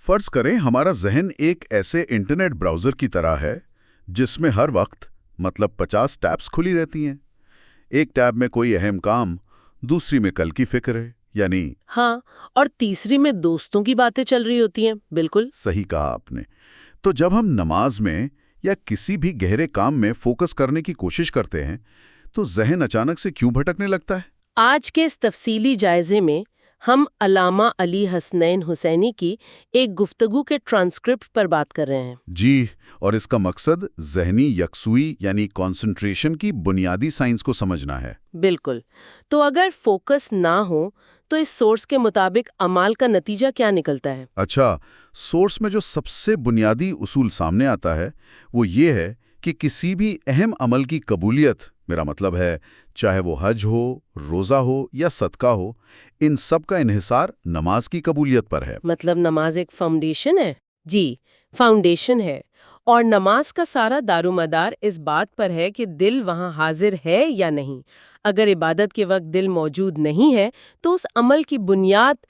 فرض کریں ہمارا ذہن ایک ایسے انٹرنیٹ براؤزر کی طرح ہے جس میں ہر وقت 50 ٹیبز کھلی رہتی ہیں۔ ایک ٹیب میں کوئی اہم کام، دوسری میں کل کی فکر ہے، یعنی ہاں، اور تیسری میں دوستوں کی باتیں چل رہی ہوتی ہیں۔ بالکل صحیح کہا آپ نے۔ تو جب ہم نماز میں یا کسی بھی گہرے کام میں فوکس کرنے کی کوشش کرتے ہیں تو ذہن اچانک سے کیوں بھٹکنے لگتا ہے؟ آج کے اس تفصیلی جائزے میں ہم علامہ علی حسنین حسینی کی ایک گفتگو کے ٹرانسکرپٹ پر بات کر رہے ہیں۔ جی، اور اس کا مقصد ذہنی یکسوئی یعنی کانسنٹریشن کی بنیادی سائنس کو سمجھنا ہے۔ بالکل۔ تو اگر فوکس نہ ہو تو اس سورس کے مطابق اعمال کا نتیجہ کیا نکلتا ہے؟ اچھا، سورس میں جو سب سے بنیادی اصول سامنے آتا ہے وہ یہ ہے کہ کسی بھی اہم عمل کی قبولیت، میرا مطلب ہے چاہے وہ حج ہو، روزہ ہو یا صدقہ ہو، ان سب کا انحصار نماز کی قبولیت پر ہے۔ مطلب نماز ایک فاؤنڈیشن ہے؟ جی، فاؤنڈیشن ہے، اور نماز کا سارا دارومدار اس بات پر ہے کہ دل وہاں حاضر ہے یا نہیں۔ اگر عبادت کے وقت دل موجود نہیں ہے تو اس عمل کی بنیاد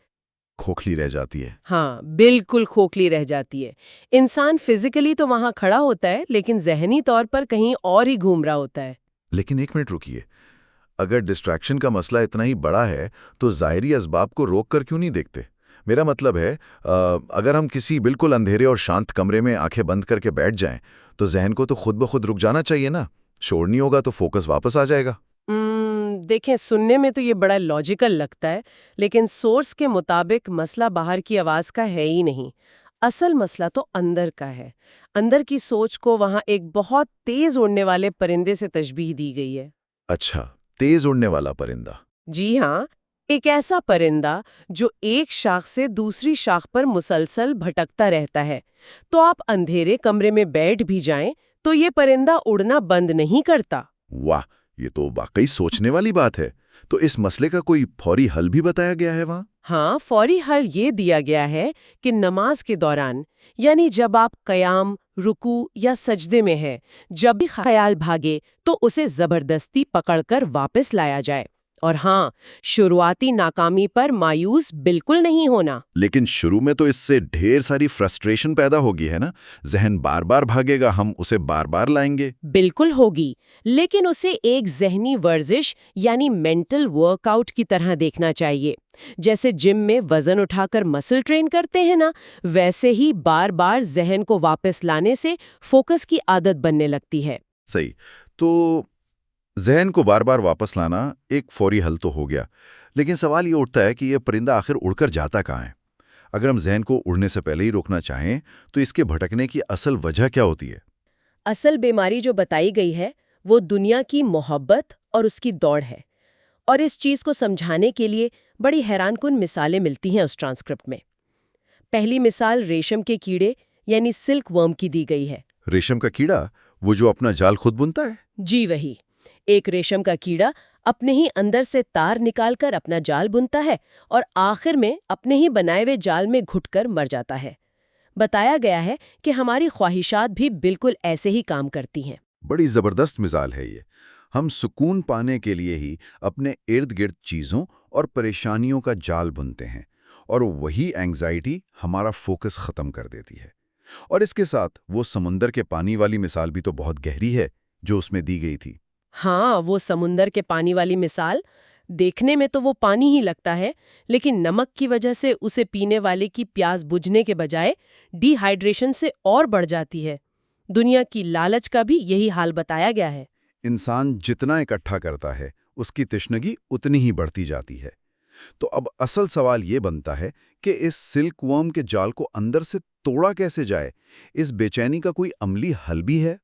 کھوکھلی رہ جاتی ہے۔ ہاں، بالکل کھوکھلی رہ جاتی ہے۔ انسان فزیکلی تو وہاں کھڑا ہوتا ہے لیکن ذہنی طور پر کہیں اور ہی گھوم رہا ہوتا ہے۔ لیکن ایک منٹ رکیے، اگر ڈسٹریکشن کا مسئلہ اتنا ہی بڑا ہے تو ظاہری اسباب کو روک کر کیوں نہیں دیکھتے؟ میرا مطلب ہے اگر ہم کسی بالکل اندھیرے اور شانت کمرے میں آنکھیں بند کر کے بیٹھ جائیں تو ذہن کو تو خود بخود رک جانا چاہیے نا؟ شور نہیں ہوگا تو فوکس واپس آ جائے گا۔ دیکھیں، سننے میں تو یہ بڑا لاجیکل لگتا ہے، لیکن سورس کے مطابق مسئلہ باہر کی آواز کا ہے ہی نہیں۔ اصل مسئلہ تو اندر کا ہے۔ اندر کی سوچ کو وہاں ایک بہت تیز اڑنے والے پرندے سے تشبیہ دی گئی ہے۔ اچھا، تیز اڑنے والا پرندہ۔ جی ہاں، ایک ایسا پرندہ جو ایک شاخ سے دوسری شاخ پر مسلسل بھٹکتا رہتا ہے۔ تو آپ اندھیرے کمرے میں بیٹھ بھی جائیں تو یہ پرندہ اڑنا بند نہیں کرتا۔ واہ، یہ تو واقعی سوچنے والی بات ہے۔ تو اس مسئلے کا کوئی فوری حل بھی بتایا گیا ہے وہاں؟ ہاں، فوری حل یہ دیا گیا ہے کہ نماز کے دوران، یعنی جب آپ قیام، رکوع یا سجدے میں ہیں، جب بھی خیال بھاگے تو اسے زبردستی پکڑ کر واپس لایا جائے۔ اور ہاں، شروعاتی ناکامی پر مایوس بالکل نہیں ہونا۔ لیکن شروع میں تو اس سے ڈھیر ساری فرسٹریشن پیدا ہوگی ہے نا؟ ذہن بار بار بھاگے گا، ہم اسے بار بار لائیں گے۔ بالکل ہوگی، لیکن اسے ایک ذہنی ورزش یعنی مینٹل ورک آؤٹ کی طرح دیکھنا چاہیے۔ جیسے جم میں وزن اٹھا کر مسل ٹرین کرتے ہیں نا، ویسے ہی بار بار ذہن کو واپس لانے سے فوکس کی عادت بننے لگتی ہے۔ صحیح۔ تو ذہن کو بار بار واپس لانا ایک فوری حل تو ہو گیا، لیکن سوال یہ اٹھتا ہے کہ یہ پرندہ آخر اڑ کر جاتا کہاں ہے؟ اگر ہم ذہن کو اڑنے سے پہلے ہی روکنا چاہیں تو اس کے بھٹکنے کی اصل وجہ کیا ہوتی ہے؟ اصل بیماری جو بتائی گئی ہے وہ دنیا کی محبت اور اس کی دوڑ ہے، اور اس چیز کو سمجھانے کے لیے بڑی حیران کن مثالیں ملتی ہیں اس ٹرانسکرپٹ میں۔ پہلی مثال ریشم کے کیڑے یعنی سلک ورم کی دی گئی ہے۔ ریشم کا کیڑا، وہ جو اپنا جال خود بنتا ہے؟ جی وہی۔ ایک ریشم کا کیڑا اپنے ہی اندر سے تار نکال کر اپنا جال بنتا ہے اور آخر میں اپنے ہی بنائے ہوئے جال میں گھٹ کر مر جاتا ہے۔ بتایا گیا ہے کہ ہماری خواہشات بھی بالکل ایسے ہی کام کرتی ہیں۔ بڑی زبردست مثال ہے یہ۔ ہم سکون پانے کے لیے ہی اپنے ارد گرد چیزوں اور پریشانیوں کا جال بنتے ہیں، اور وہی اینگزائٹی ہمارا فوکس ختم کر دیتی ہے۔ اور اس کے ساتھ وہ سمندر کے پانی والی مثال بھی تو بہت گہری ہے جو اس میں دی گئی تھی۔ ہاں، وہ سمندر کے پانی والی مثال، دیکھنے میں تو وہ پانی ہی لگتا ہے، لیکن نمک کی وجہ سے اسے پینے والے کی پیاس بجھنے کے بجائے ڈی ہائیڈریشن سے اور بڑھ جاتی ہے۔ دنیا کی لالچ کا بھی یہی حال بتایا گیا ہے۔ انسان جتنا اکٹھا کرتا ہے اس کی تشنگی اتنی ہی بڑھتی جاتی ہے۔ تو اب اصل سوال یہ بنتا ہے کہ اس سلک ورم کے جال کو اندر سے توڑا کیسے جائے؟ اس بے چینی کا کوئی عملی حل بھی ہے؟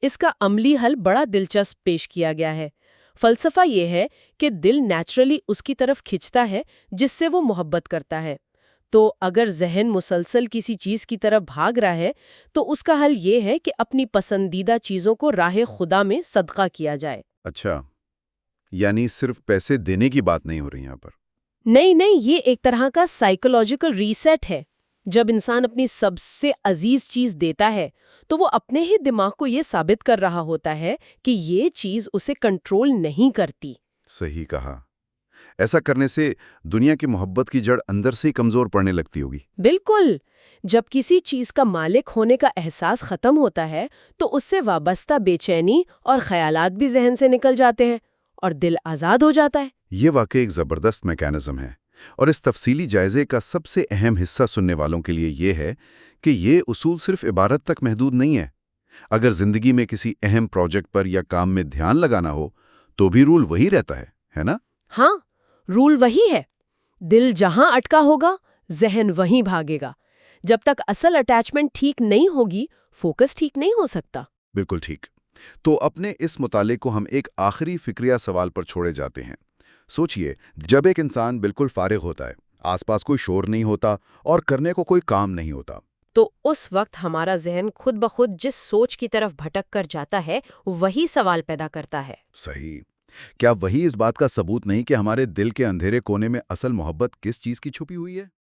اس کا عملی حل بڑا دلچسپ پیش کیا گیا ہے۔ فلسفہ یہ ہے کہ دل نیچرلی اس کی طرف کھنچتا ہے جس سے وہ محبت کرتا ہے۔ تو اگر ذہن مسلسل کسی چیز کی طرف بھاگ رہا ہے تو اس کا حل یہ ہے کہ اپنی پسندیدہ چیزوں کو راہ خدا میں صدقہ کیا جائے۔ اچھا، یعنی صرف پیسے دینے کی بات نہیں ہو رہی یہاں پر؟ نہیں، یہ ایک طرح کا سائیکولوجیکل ریسیٹ ہے۔ جب انسان اپنی سب سے عزیز چیز دیتا ہے تو وہ اپنے ہی دماغ کو یہ ثابت کر رہا ہوتا ہے کہ یہ چیز اسے کنٹرول نہیں کرتی۔ صحیح کہا۔ ایسا کرنے سے دنیا کی محبت کی جڑ اندر سے ہی کمزور پڑنے لگتی ہوگی۔ بالکل، جب کسی چیز کا مالک ہونے کا احساس ختم ہوتا ہے تو اس سے وابستہ بے چینی اور خیالات بھی ذہن سے نکل جاتے ہیں اور دل آزاد ہو جاتا ہے۔ یہ واقعی ایک زبردست میکانزم ہے، اور اس تفصیلی جائزے کا سب سے اہم حصہ سننے والوں کے لیے یہ ہے کہ یہ اصول صرف عبارت تک محدود نہیں ہے۔ اگر زندگی میں کسی اہم پروجیکٹ پر یا کام میں دھیان لگانا ہو تو بھی رول وہی رہتا ہے نا؟ ہاں، رول وہی ہے۔ دل جہاں اٹکا ہوگا، ذہن وہیں بھاگے گا۔ جب تک اصل اٹیچمنٹ ٹھیک نہیں ہوگی، فوکس ٹھیک نہیں ہو سکتا۔ بالکل ٹھیک۔ تو اپنے اس مطالعے کو ہم ایک آخری فکریہ سوال پر چھوڑے جاتے ہیں۔ سوچئے، جب ایک انسان بالکل فارغ ہوتا ہے، آس پاس کوئی شور نہیں ہوتا اور کرنے کو کوئی کام نہیں ہوتا، تو اس وقت ہمارا ذہن خود بخود جس سوچ کی طرف بھٹک کر جاتا ہے وہی سوال پیدا کرتا ہے۔ صحیح۔ کیا وہی اس بات کا ثبوت نہیں کہ ہمارے دل کے اندھیرے کونے میں اصل محبت کس چیز کی چھپی ہوئی ہے؟